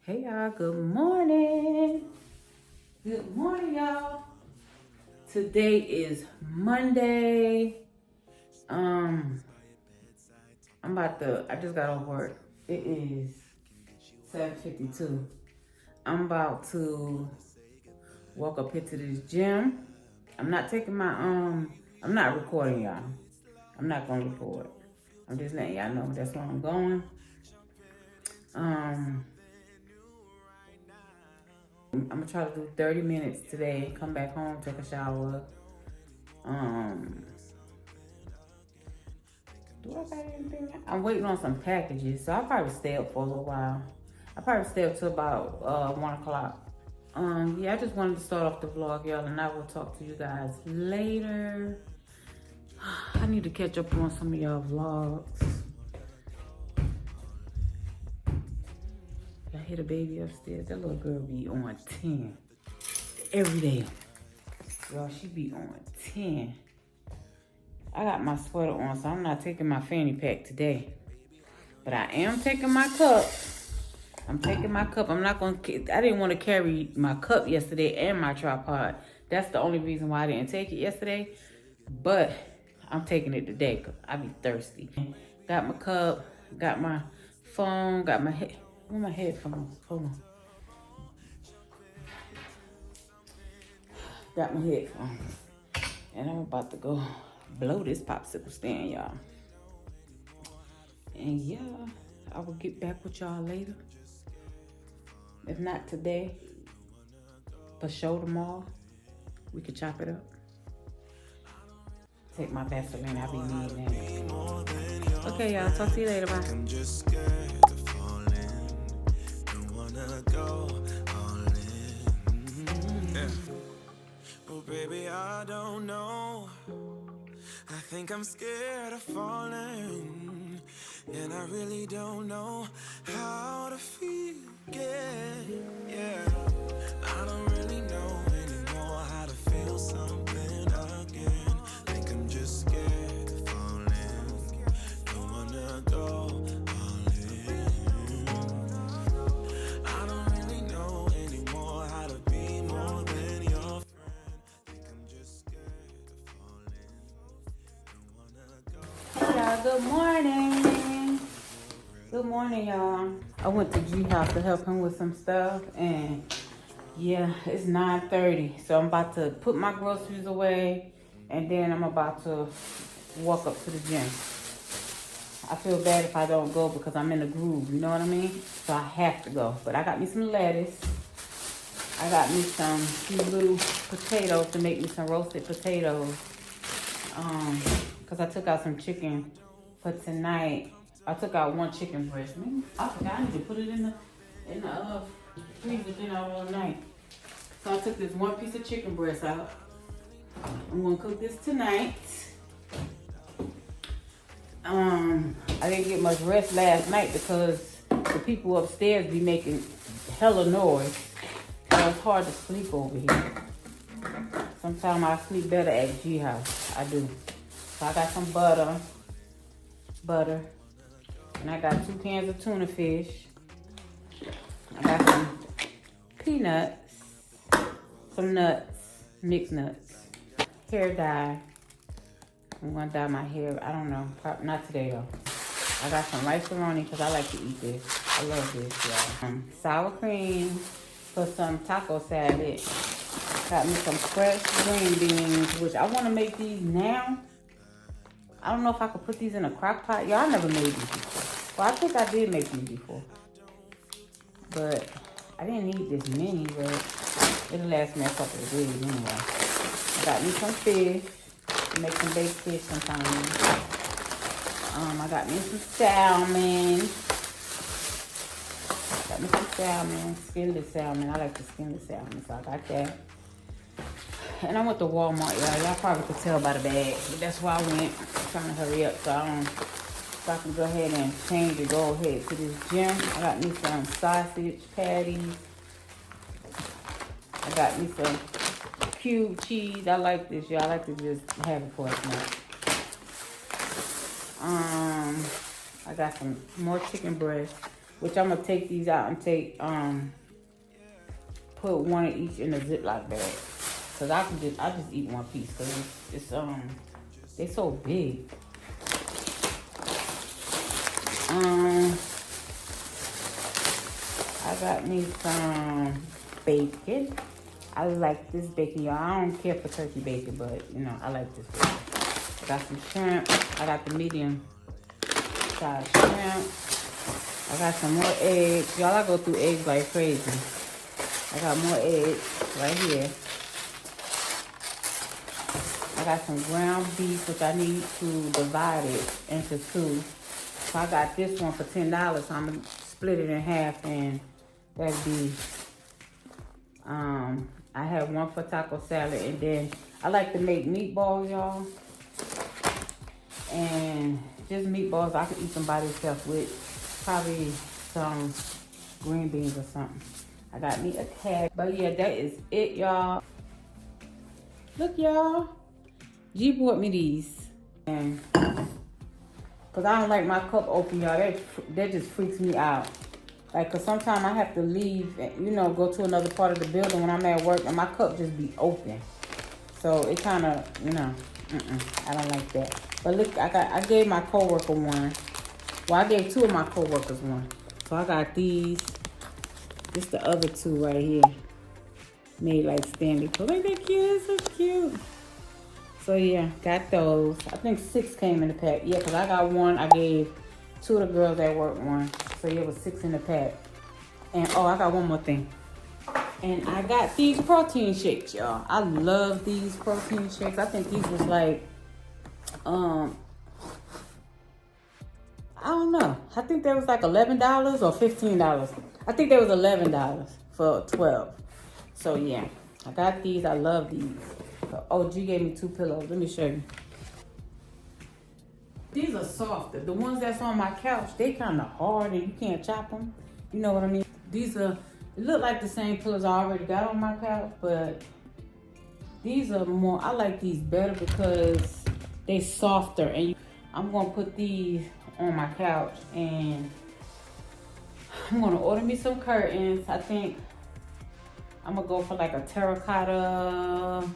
Hey y'all, good morning. Good morning, y'all. Today is Monday. I just got off work. It is 7:52. I'm about to walk up here to this gym. I'm not recording y'all. I'm not gonna record. I'm just letting y'all know that's where I'm going. I'm gonna try to do 30 minutes today, come back home, take a shower. Do I got anything? I'm waiting on some packages, so I'll probably stay up for a little while. I'll probably stay up till about 1 o'clock. Yeah, I just wanted to start off the vlog, y'all, and I will talk to you guys later. I need to catch up on some of y'all vlogs. I hear the baby upstairs. That little girl be on 10 every day. Y'all, she be on 10. I got my sweater on, so I'm not taking my fanny pack today. But I am taking my cup. I'm taking my cup. I didn't want to carry my cup yesterday and my tripod. That's the only reason why I didn't take it yesterday. But I'm taking it today because I be thirsty. Got my cup, got my phone, got my where my headphones? Hold on. Got my headphones. And I'm about to go blow this popsicle stand, y'all. And yeah, I will get back with y'all later. If not today, for sure tomorrow, we could chop it up. Take my Vaseline, I be needing that. Okay, y'all, talk to you later, bye. I'm just scared to fall in. Don't wanna go all in. Yeah. Oh, baby, I don't know. I think I'm scared of falling, and I really don't know how to feel again. Yeah, I don't really know anymore how to feel something again. Think I'm just scared of falling. Don't wanna go all in. I don't really know anymore how to be more than your friend. Think I'm just scared of falling. Hey y'all, good morning. Good morning, y'all. I went to G House to help him with some stuff, and yeah, it's 9:30. So I'm about to put my groceries away, and then I'm about to walk up to the gym. I feel bad if I don't go because I'm in the groove, you know what I mean? So I have to go. But I got me some lettuce. I got me these little potatoes to make me some roasted potatoes. Because I took out some chicken for tonight. I took out one chicken breast. I forgot I need to put it in the freezer thing out all night. So I took this one piece of chicken breast out. I'm gonna cook this tonight. I didn't get much rest last night because the people upstairs be making hella noise. So it's hard to sleep over here. Sometimes I sleep better at G House. I do. So I got some butter, and I got 2 cans of tuna fish. I got some peanuts, some nuts, mixed nuts, hair dye. I'm gonna dye my hair. I don't know, probably not today though. I got some rice-a-roni because I like to eat this. I love this, y'all. Sour cream for some taco salad. Got me some fresh green beans, which I want to make these now. I don't know if I could put these in a crock pot. Y'all, I never made these before. Well, I think I did make these before. But I didn't need this many, but it'll last me a couple of days anyway. I got me some fish. I make some baked fish sometimes. I got me some salmon. Skinless salmon. I like the skinless salmon, so I got that. And I went to Walmart, y'all. Y'all probably could tell by the bag, but that's why I went. I'm trying to hurry up so I can go ahead and change and go ahead to this gym. I got me some sausage patties. I got me some cube cheese. I like this, y'all. I like to just have it for a snack. I got some more chicken breast. which I'm gonna take these out and put one of each in a Ziploc bag. Cause I just eat one piece cause it's they're so big. I got me some bacon. I like this bacon, y'all. I don't care for turkey bacon, but you know, I like this bacon. I got some shrimp. I got the medium size shrimp. I got some more eggs. Y'all, I go through eggs like crazy. I got more eggs right here. I got some ground beef, which I need to divide it into two. So I got this one for $10. So I'm gonna split it in half, and that'd be I have one for taco salad, and then I like to make meatballs, y'all. And just meatballs I can eat them by themselves with probably some green beans or something. I got me a cabbage. But yeah, that is it, y'all. Look, y'all. G bought me these. And cause I don't like my cup open, y'all. That just freaks me out. Like, cause sometimes I have to leave and, you know, go to another part of the building when I'm at work, and my cup just be open. So it kind of, you know, I don't like that. But look, I gave my coworker one. Well, I gave two of my coworkers one. So I got these. This the other two right here. Made like Stanley. Look at that cute, so cute. So yeah, got those. I think 6 came in the pack. Yeah, cause I got one. I gave 2 of the girls at work one. So yeah, it was 6 in the pack. And oh, I got one more thing. And I got these protein shakes, y'all. I love these protein shakes. I think these was like, I don't know. I think they was like $11 or $15. I think they was $11 for 12. So yeah, I got these. I love these. Oh, G gave me 2 pillows. Let me show you. These are softer. The ones that's on my couch, they kind of hard and you can't chop them. You know what I mean? These are, it look like the same pillows I already got on my couch, but these are more, I like these better because they softer. And I'm gonna put these on my couch, and I'm gonna order me some curtains. I think I'm gonna go for like a terracotta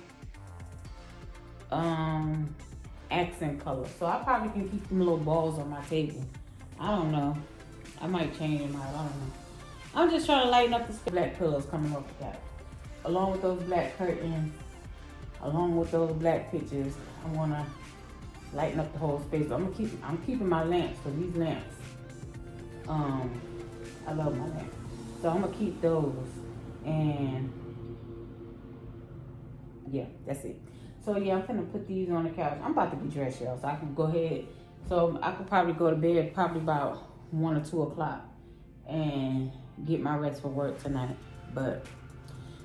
accent color. So I probably can keep them little balls on my table. I don't know. I might change them out. I don't know. I'm just trying to lighten up the black pillows coming off the couch. Along with those black curtains, along with those black pictures, I wanna lighten up the whole space. But I'm keeping my lamps, because these lamps, I love my lamps. So I'm gonna keep those, and yeah, that's it. So yeah, I'm gonna put these on the couch. I'm about to be dressed, y'all, so I can go ahead. So I could probably go to bed probably about 1 or 2 o'clock and get my rest for work tonight. But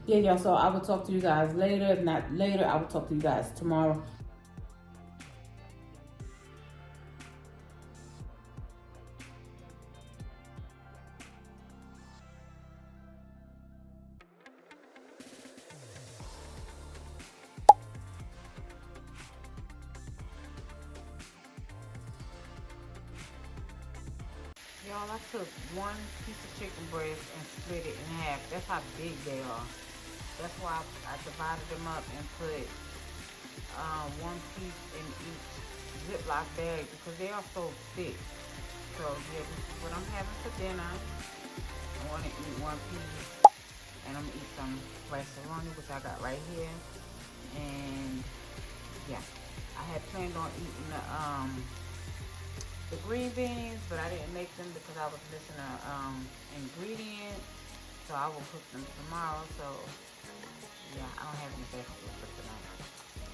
yeah, y'all, so I will talk to you guys later. If not later, I will talk to you guys tomorrow. Y'all, I took 1 piece of chicken breast and split it in half. That's how big they are. That's why I divided them up and put 1 piece in each Ziploc bag, because they are so thick. So yeah, this is what I'm having for dinner. I want to eat 1 piece, and I'm gonna eat some rice roni, which I got right here. And yeah, I had planned on eating the green beans, but I didn't make them because I was missing an ingredient. So I will cook them tomorrow. So yeah, I don't have any vegetables for tonight.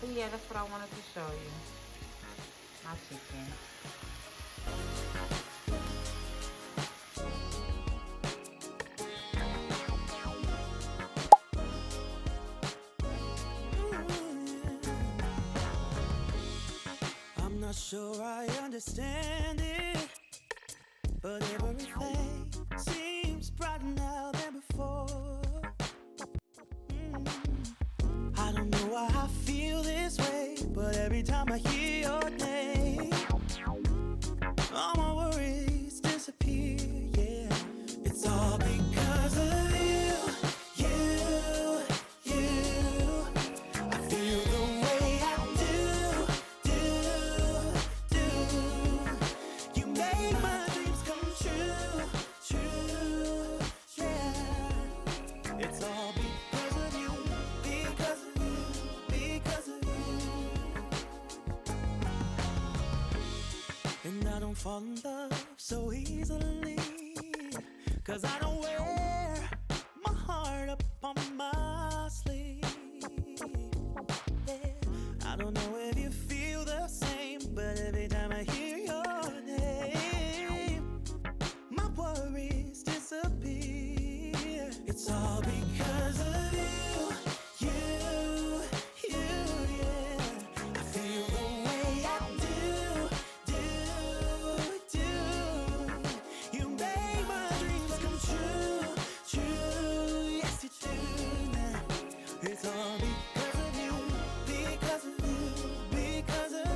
But yeah, that's what I wanted to show you. My chicken. I'm not sure I understand it, but everything seems brighter now than before. I don't know why I feel this way, but every time I hear your name, all my worries disappear, yeah. And I don't fall in love so easily, 'cause I don't wear my heart up on my sleeve. Yeah. I don't know if you feel the same, but every time I hear your name, my worries disappear. It's all because of you, yeah. I feel the way I do. You make my dreams come true, yes you do. It's all because of you, because of you, because of you.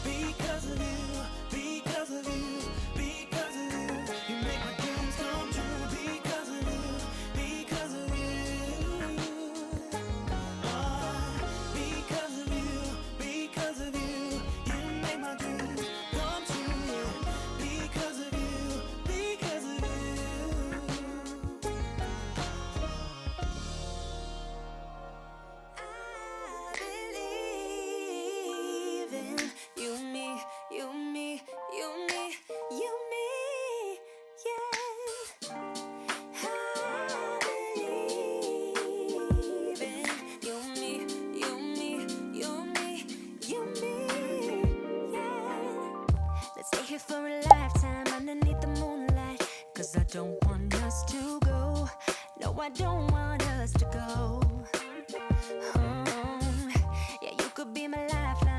Because of you, because of you, because of you, you make my dreams come true. Because of you, because of you, because of you, because of you, you make my dreams come true. Because of you, because of you. I believe in you, me, you, me, you, me, you, me, yeah. I believe in you, me, you, me, you, me, you, me, yeah. Let's stay here for a lifetime underneath the moonlight, 'cause I don't want us to go. No, I don't want us to go. Yeah, you could be my lifeline.